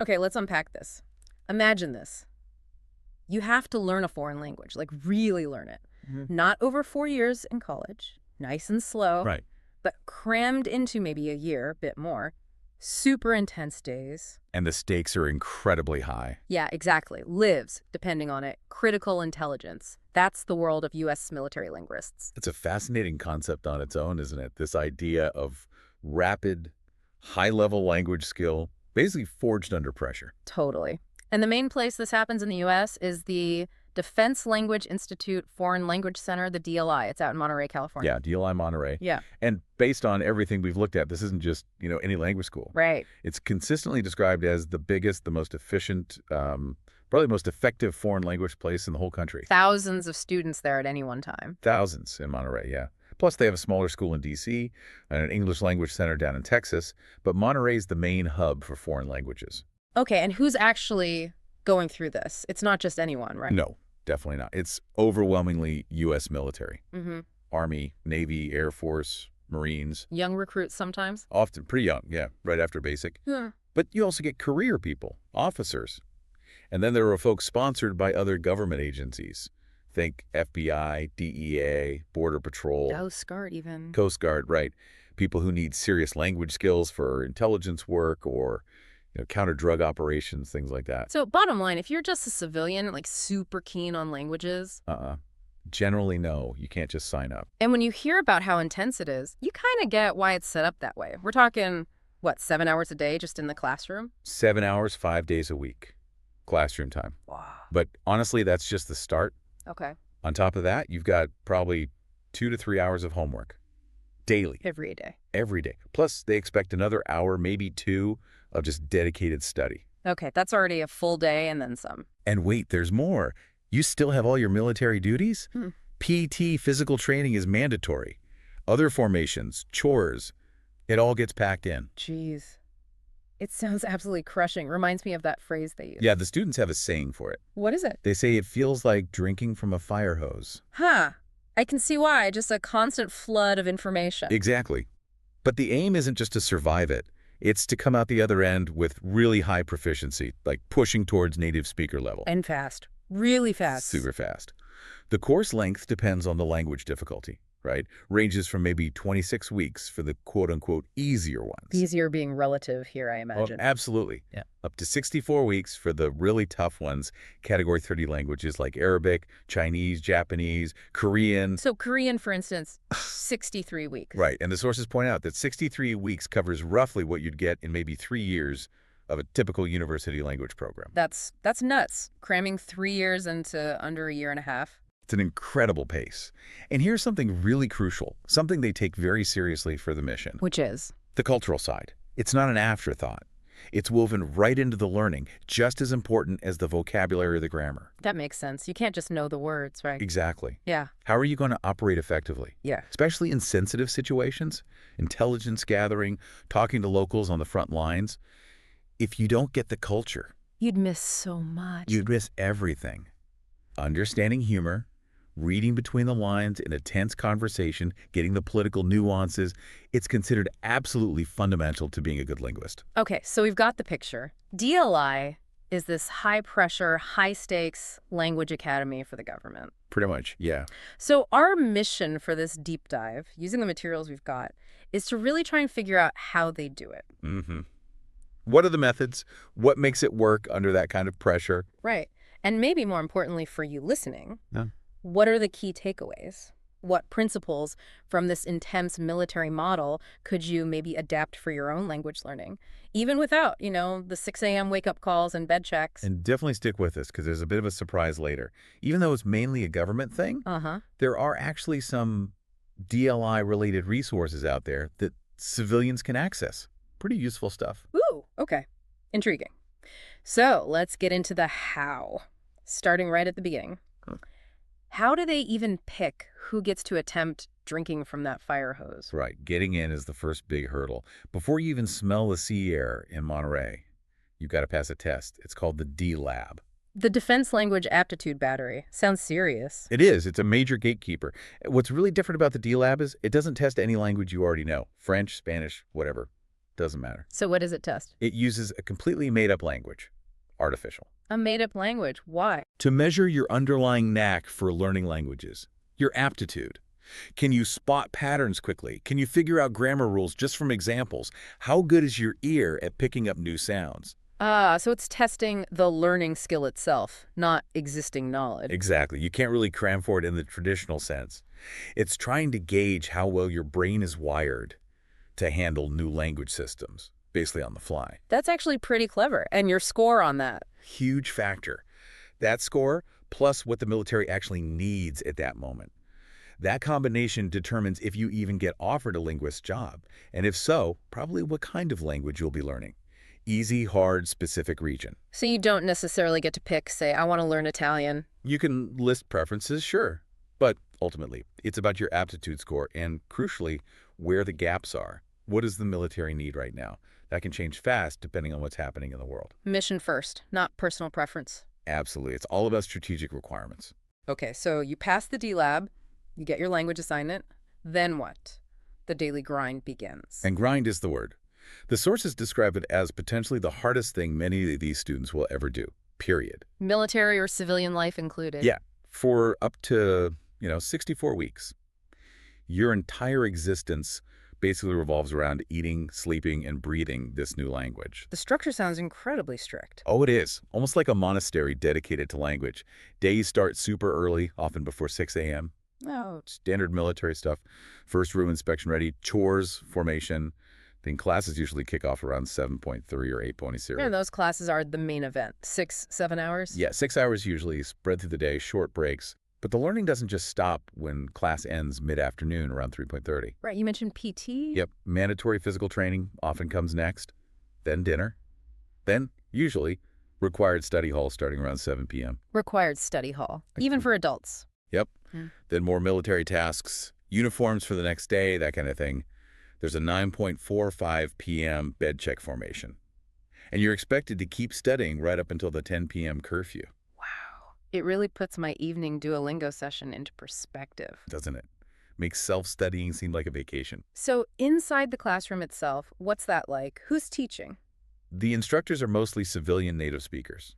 Okay, let's unpack this. Imagine this. You have to learn a foreign language, like really learn it. Mhm. Not over 4 years in college, nice and slow, Right. but crammed into maybe a year, bit more. Super intense days. And the stakes are incredibly high. Yeah, exactly. Lives, depending on it, critical intelligence. That's the world of U.S. military linguists. It's a fascinating concept on its own, isn't it? This idea of rapid, high-level language skill, basically forged under pressure. Totally. And the main place this happens in the U.S. is the Defense Language Institute Foreign Language Center, the DLI. It's out in Monterey, California. Yeah, DLI Monterey. Yeah. And based on everything we've looked at, this isn't just, any language school. Right. It's consistently described as the biggest, the most efficient, probably the most effective foreign language place in the whole country. Thousands of students there at any one time. Thousands in Monterey, yeah. Plus, they have a smaller school in D.C. and an English language center down in Texas, but Monterey's the main hub for foreign languages. Okay, and who's actually going through this? It's not just anyone, right? No, definitely not. It's overwhelmingly U.S. military. Mm-hmm. Army, Navy, Air Force, Marines. Young recruits sometimes? Often pretty young, yeah, right after basic. Yeah. But you also get career people, officers. And then there are folks sponsored by other government agencies. Think FBI, DEA, Border Patrol. Coast Guard even. Coast Guard, right. People who need serious language skills for intelligence work or counter-drug operations, things like that. So bottom line, if you're just a civilian, like super keen on languages, Generally, no. You can't just sign up. and when you hear about how intense it is, you kind of get why it's set up that way. We're talking, what, 7 hours a day just in the classroom? 7 hours, 5 days a week. Classroom time. Wow. But honestly, that's just the start. Okay. On top of that, you've got probably 2 to 3 hours of homework. Daily. Every day. Every day. Plus, they expect another hour, maybe 2, of just dedicated study. Okay, that's already a full day and then some. And wait, there's more. You still have all your military duties? PT, physical training, is mandatory. Other formations, chores, it all gets packed in. Jeez. It sounds absolutely crushing. Reminds me of that phrase they use. Yeah, the students have a saying for it. What is it? They say it feels like drinking from a fire hose. Huh. I can see why. Just a constant flood of information. Exactly. But the aim isn't just to survive it. It's to come out the other end with really high proficiency, like pushing towards native speaker level. And fast. Really fast. Super fast. The course length depends on the language difficulty, right? Ranges from maybe 26 weeks for the quote-unquote easier ones. Easier being relative here, I Oh, imagine. absolutely. Yeah. Up to 64 weeks for the really tough ones, Category 30 languages like Arabic, Chinese, Japanese, Korean. So Korean, for instance, 63 weeks. Right, and the sources point out that 63 weeks covers roughly what you'd get in maybe 3 years of a typical university language program. That's nuts. Cramming 3 years into under a year and a half. It's an incredible pace. And here's something really crucial, something they take very seriously for the mission. Which is? The cultural side. It's not an afterthought. It's woven right into the learning, just as important as the vocabulary or the grammar. That makes sense. You can't just know the words, right? Exactly. Yeah. How are you going to operate effectively? Yeah. Especially in sensitive situations, intelligence gathering, talking to locals on the front lines. If you don't get the culture, You'd miss so much. you'd miss everything. Understanding humor, reading between the lines in a tense conversation, getting the political nuances, it's considered absolutely fundamental to being a good linguist. Okay, so we've got the picture. DLI is this high-pressure, high-stakes language academy for the government. Pretty much, yeah. So our mission for this deep dive, using the materials we've got, is to really try and figure out how they do it. What are the methods? What makes it work under that kind of pressure? Right. And maybe more importantly for you listening, Yeah. what are the key takeaways? What principles from this intense military model could you maybe adapt for your own language learning? Even without, the 6 a.m. wake-up calls and bed checks. And definitely stick with this because there's a bit of a surprise later. Even though it's mainly a government thing, there are actually some DLI-related resources out there that civilians can access. Pretty useful stuff. Ooh, okay. Intriguing. So let's get into the how, starting right at the beginning. How do they even pick who gets to attempt drinking from that fire hose? Right. Getting in is the first big hurdle. Before you even smell the sea air in Monterey, you've got to pass a test. It's called the D-Lab. The Defense Language Aptitude Battery. Sounds serious. It is. It's a major gatekeeper. What's really different about the D-Lab is it doesn't test any language you already know. French, Spanish, whatever. Doesn't matter. So what does it test? It uses a completely made-up language, artificial, A made-up language. Why? to measure your underlying knack for learning languages, your aptitude. Can you spot patterns quickly? Can you figure out grammar rules just from examples? How good is your ear at picking up new sounds? Ah, so it's testing the learning skill itself, not existing knowledge. Exactly. You can't really cram for it in the traditional sense. It's trying to gauge how well your brain is wired to handle new language systems, basically on the fly. That's actually pretty clever. And your score on that? Huge factor. That score, plus what the military actually needs at that moment. That combination determines if you even get offered a linguist job, and if so, probably what kind of language you'll be learning. Easy, hard, specific region. So you don't necessarily get to pick, say, I want to learn Italian. You can list preferences, sure, but ultimately, it's about your aptitude score and, crucially, where the gaps are. What does the military need right now? That can change fast depending on what's happening in the world. Mission first, not personal preference. Absolutely. It's all about strategic requirements. Okay, so you pass the D-Lab, you get your language assignment, then what? The daily grind begins. And grind is the word. The sources describe it as potentially the hardest thing many of these students will ever do, period. Military or civilian life included. Yeah, for up to, 64 weeks. Your entire existence basically revolves around eating, sleeping, and breathing this new language. The structure sounds incredibly strict. Oh, it is. Almost like a monastery dedicated to language. Days start super early, often before 6 a.m. Oh, Standard military stuff. First room inspection ready, chores, formation. Then classes usually kick off around 7.3 or 8.0. yeah, those classes are the main event. 6, 7 hours? Yeah, 6 hours usually, spread through the day, short breaks. But the learning doesn't just stop when class ends mid-afternoon around 3:30. Right, you mentioned PT? Yep, mandatory physical training often comes next. Then dinner. Then, usually, required study hall starting around 7 p.m. Required study hall, even for adults. Yep. Hmm. Then more military tasks, uniforms for the next day, that kind of thing. There's a 9:45 p.m. bed check formation. And you're expected to keep studying right up until the 10 p.m. curfew. Wow. It really puts my evening Duolingo session into perspective. Doesn't it? Makes self-studying seem like a vacation. So inside the classroom itself, what's that like? Who's teaching? The instructors are mostly civilian native speakers,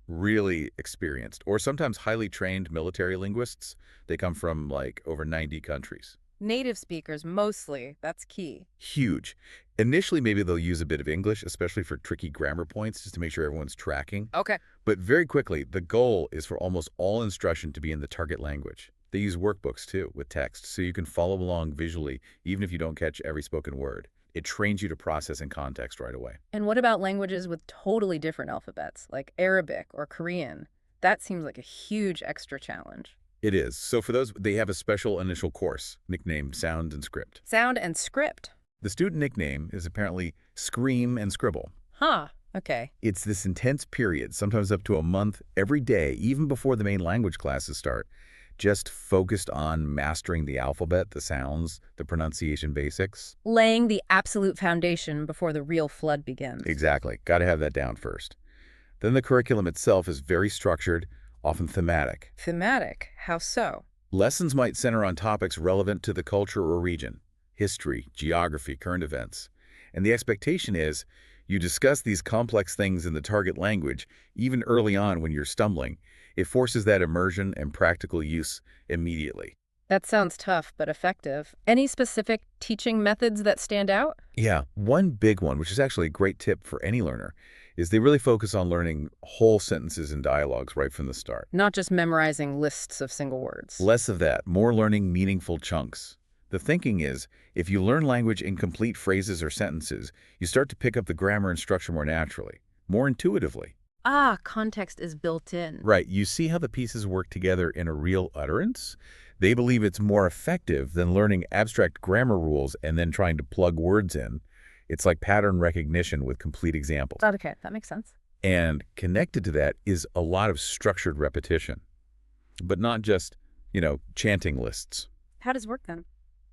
really experienced, or sometimes highly trained military linguists. They come from over 90 countries. Native speakers, mostly. That's key. Huge. Initially, maybe they'll use a bit of English, especially for tricky grammar points, just to make sure everyone's tracking. Okay. But very quickly, the goal is for almost all instruction to be in the target language. They use workbooks, too, with text, so you can follow along visually, even if you don't catch every spoken word. It trains you to process in context right away. And what about languages with totally different alphabets, like Arabic or Korean? That seems like a huge extra challenge. It is. So for those, they have a special initial course, nicknamed Sound and Script. Sound and script. The student nickname is apparently Scream and Scribble. Huh. Okay. It's this intense period, sometimes up to a month, every day, even before the main language classes start, just focused on mastering the alphabet, the sounds, the pronunciation basics. Laying the absolute foundation before the real flood begins. Exactly. Got to have that down first. Then the curriculum itself is very structured, often thematic. Thematic. How so? Lessons might center on topics relevant to the culture or region, history, geography, current events. And the expectation is you discuss these complex things in the target language, even early on when you're stumbling. It forces that immersion and practical use immediately. That sounds tough, but effective. Any specific teaching methods that stand out? Yeah, one big one, which is actually a great tip for any learner, is they really focus on learning whole sentences and dialogues right from the start. Not just memorizing lists of single words. Less of that, more learning meaningful chunks. The thinking is, if you learn language in complete phrases or sentences, you start to pick up the grammar and structure more naturally, more intuitively. Ah, context is built in. Right, you see how the pieces work together in a real utterance? They believe it's more effective than learning abstract grammar rules and then trying to plug words in. It's like pattern recognition with complete examples. Okay, that makes sense. And connected to that is a lot of structured repetition, but not just, chanting lists. How does it work then?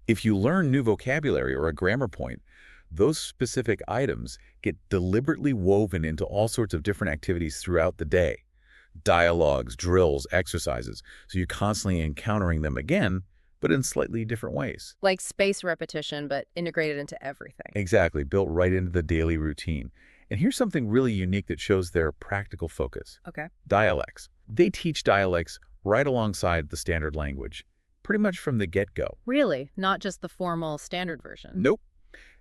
If you learn new vocabulary or a grammar point, those specific items get deliberately woven into all sorts of different activities throughout the day. Dialogues, drills, exercises. So you're constantly encountering them again but in slightly different ways. Like space repetition, but integrated into everything. Exactly, built right into the daily routine. And here's something really unique that shows their practical focus. Okay. Dialects. They teach dialects right alongside the standard language, pretty much from the get-go. Really? Not just the formal standard version? Nope.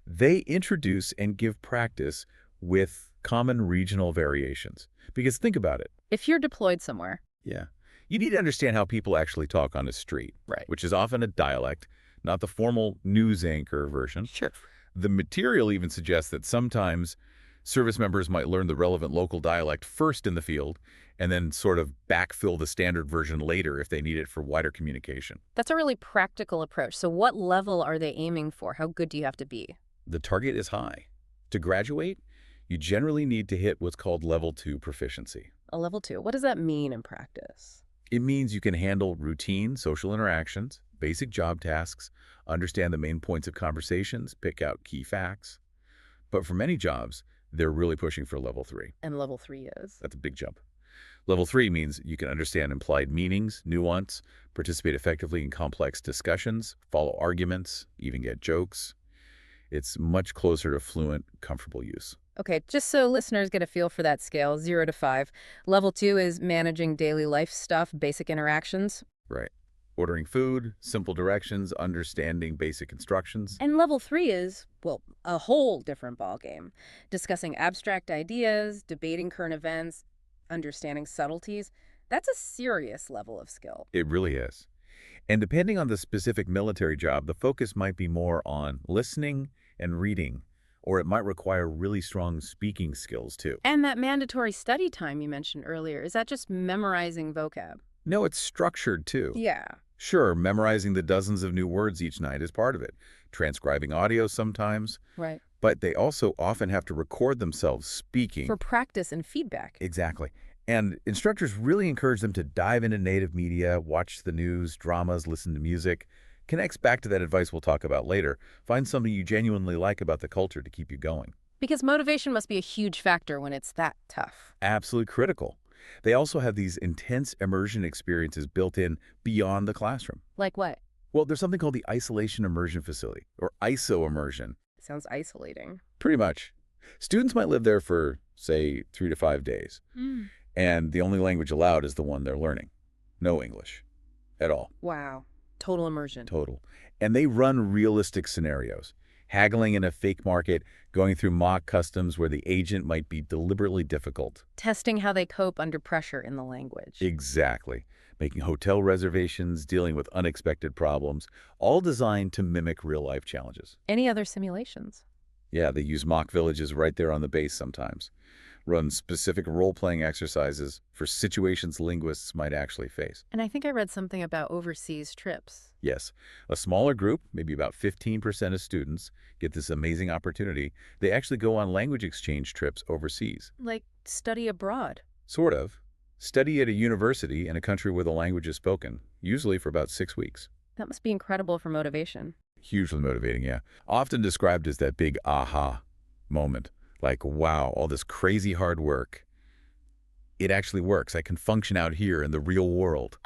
They introduce and give practice with common regional variations. Because think about it. If you're deployed somewhere. Yeah. You need to understand how people actually talk on a street, Right. which is often a dialect, not the formal news anchor version. Sure. The material even suggests that sometimes service members might learn the relevant local dialect first in the field and then sort of backfill the standard version later if they need it for wider communication. That's a really practical approach. So what level are they aiming for? How good do you have to be? The target is high. To graduate, you generally need to hit what's called level 2 proficiency. A level 2. What does that mean in practice? It means you can handle routine social interactions, basic job tasks, understand the main points of conversations, pick out key facts. But for many jobs, they're really pushing for level 3. And level 3 is? That's a big jump. Level 3 means you can understand implied meanings, nuance, participate effectively in complex discussions, follow arguments, even get jokes. It's much closer to fluent, comfortable use. Okay, just so listeners get a feel for that scale, 0 to 5. Level 2 is managing daily life stuff, basic interactions. Right. Ordering food, simple directions, understanding basic instructions. And level 3 is, well, a whole different ballgame. Discussing abstract ideas, debating current events, understanding subtleties. That's a serious level of skill. It really is. And depending on the specific military job, the focus might be more on listening and reading, or it might require really strong speaking skills too. And that mandatory study time you mentioned earlier, is that just memorizing vocab? No, it's structured too. Yeah. Sure, memorizing the dozens of new words each night is part of it, transcribing audio sometimes, Right. but they also often have to record themselves speaking. For practice and feedback. Exactly. And instructors really encourage them to dive into native media, watch the news, dramas, listen to music. Connects back to that advice we'll talk about later. Find something you genuinely like about the culture to keep you going. Because motivation must be a huge factor when it's that tough. Absolutely critical. They also have these intense immersion experiences built in beyond the classroom. Like what? Well, there's something called the Isolation Immersion Facility, or ISO immersion. Sounds isolating. Pretty much. Students might live there for, say, 3 to 5 days. And the only language allowed is the one they're learning. No English at all. Wow. Total immersion. Total. And they run realistic scenarios, haggling in a fake market, going through mock customs where the agent might be deliberately difficult. Testing how they cope under pressure in the language. Exactly. Making hotel reservations, dealing with unexpected problems, all designed to mimic real-life challenges. Any other simulations? Yeah, they use mock villages right there on the base sometimes. Run specific role-playing exercises for situations linguists might actually face. And I think I read something about overseas trips. Yes, a smaller group, maybe about 15% of students, get this amazing opportunity. They actually go on language exchange trips overseas. Like study abroad. Sort of. Study at a university in a country where the language is spoken, usually for about 6 weeks. That must be incredible for motivation. Hugely motivating, yeah. Often described as that big aha moment. Like, wow, all this crazy hard work. It actually works. I can function out here in the real world.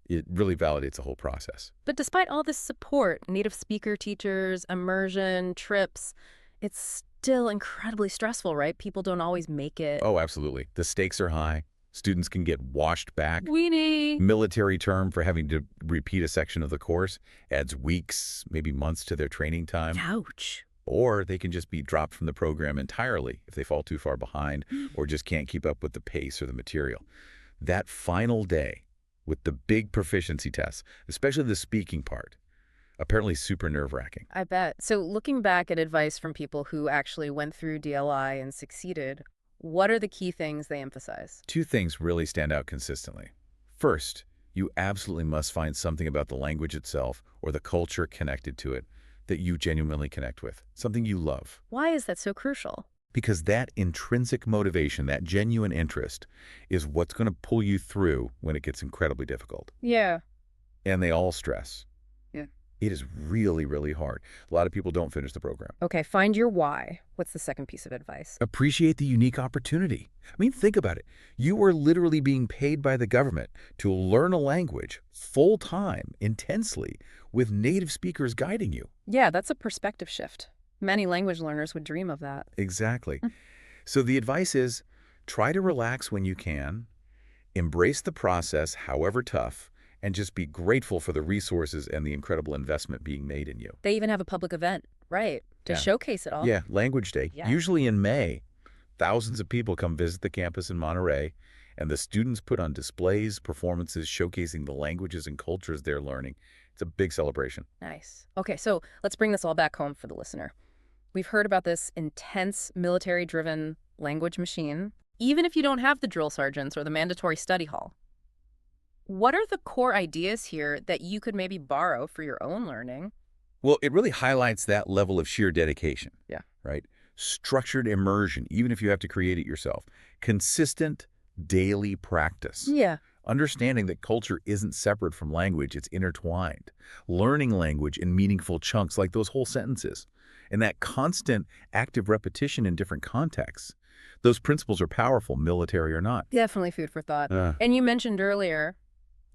It really validates the whole process. But despite all this support, native speaker teachers, immersion, trips, it's still incredibly stressful, right? People don't always make it. Oh, absolutely. The stakes are high. Students can get washed back. Weenie. Military term for having to repeat a section of the course adds weeks, maybe months to their training time. Ouch. Or they can just be dropped from the program entirely if they fall too far behind or just can't keep up with the pace or the material. That final day with the big proficiency tests, especially the speaking part, apparently super nerve-wracking. I bet. So looking back at advice from people who actually went through DLI and succeeded, what are the key things they emphasize? 2 things really stand out consistently. First, you absolutely must find something about the language itself or the culture connected to it that you genuinely connect with, something you love. Why is that so crucial? Because that intrinsic motivation, that genuine interest, is what's going to pull you through when it gets incredibly difficult. Yeah. And they all stress. Yeah. It is really, really hard. A lot of people don't finish the program. Okay, find your why. What's the second piece of advice? Appreciate the unique opportunity. I mean, think about it. You are literally being paid by the government to learn a language full-time, intensely, with native speakers guiding you. Yeah, that's a perspective shift. Many language learners would dream of that. Exactly. So the advice is try to relax when you can, embrace the process, however tough, and just be grateful for the resources and the incredible investment being made in you. They even have a public event, right, to Yeah. showcase it all. Yeah, Language Day. Yeah. Usually in May, thousands of people come visit the campus in Monterey, and the students put on displays, performances showcasing the languages and cultures they're learning. It's a big celebration. Nice. Okay, so let's bring this all back home for the listener. We've heard about this intense military-driven language machine, even if you don't have the drill sergeants or the mandatory study hall. What are the core ideas here that you could maybe borrow for your own learning? Well, it really highlights that level of sheer dedication. Yeah. Right? Structured immersion, even if you have to create it yourself. Consistent daily practice. Yeah. Understanding that culture isn't separate from language, it's intertwined. Learning language in meaningful chunks like those whole sentences. And that constant active repetition in different contexts. Those principles are powerful, military or not. Definitely food for thought. And you mentioned earlier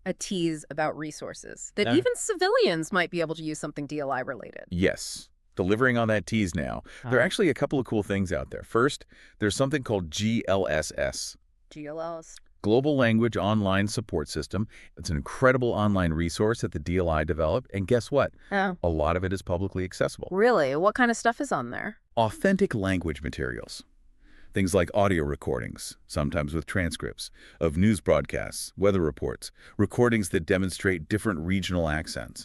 a tease about resources, that even civilians might be able to use something DLI related. Yes. Delivering on that tease now. There are actually a couple of cool things out there. First, there's something called GLSS. GLLs. Global Language Online Support System. It's an incredible online resource that the DLI developed. And guess what? Oh. A lot of it is publicly accessible. Really? What kind of stuff is on there? Authentic language materials. Things like audio recordings, sometimes with transcripts, of news broadcasts, weather reports, recordings that demonstrate different regional accents,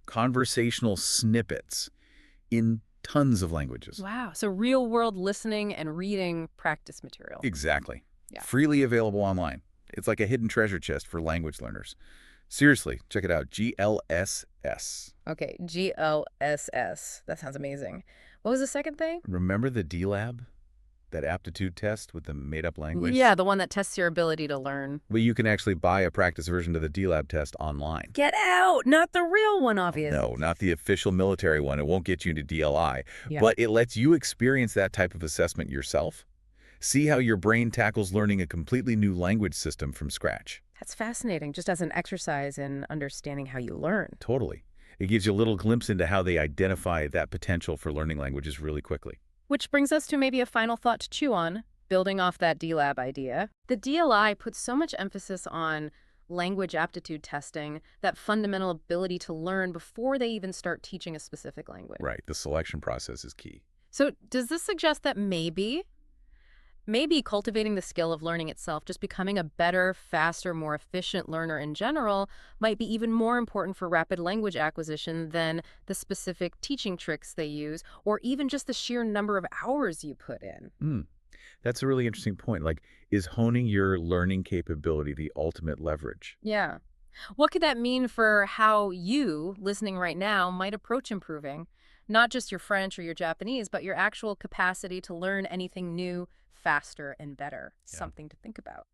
conversational snippets in tons of languages. Wow. So real-world listening and reading practice material. Exactly. Yeah. Freely available online. It's like a hidden treasure chest for language learners. Seriously, check it out. GLSS. Okay, GLSS. That sounds amazing. What was the second thing? Remember the D-Lab? That aptitude test with the made-up language? Yeah, the one that tests your ability to learn. Well, you can actually buy a practice version of the D-Lab test online. Get out! Not the real one, obviously. No, not the official military one. It won't get you into DLI. Yeah. But it lets you experience that type of assessment yourself. See how your brain tackles learning a completely new language system from scratch. That's fascinating, just as an exercise in understanding how you learn. Totally. It gives you a little glimpse into how they identify that potential for learning languages really quickly. Which brings us to maybe a final thought to chew on, building off that D-Lab idea. The DLI puts so much emphasis on language aptitude testing, that fundamental ability to learn before they even start teaching a specific language. Right. The selection process is key. So does this suggest that maybe cultivating the skill of learning itself, just becoming a better, faster, more efficient learner in general, might be even more important for rapid language acquisition than the specific teaching tricks they use, or even just the sheer number of hours you put in? That's a really interesting point. Like, is honing your learning capability the ultimate leverage? Yeah. What could that mean for how you, listening right now, might approach improving? Not just your French or your Japanese, but your actual capacity to learn anything new, faster, and better. Yeah. Something to think about.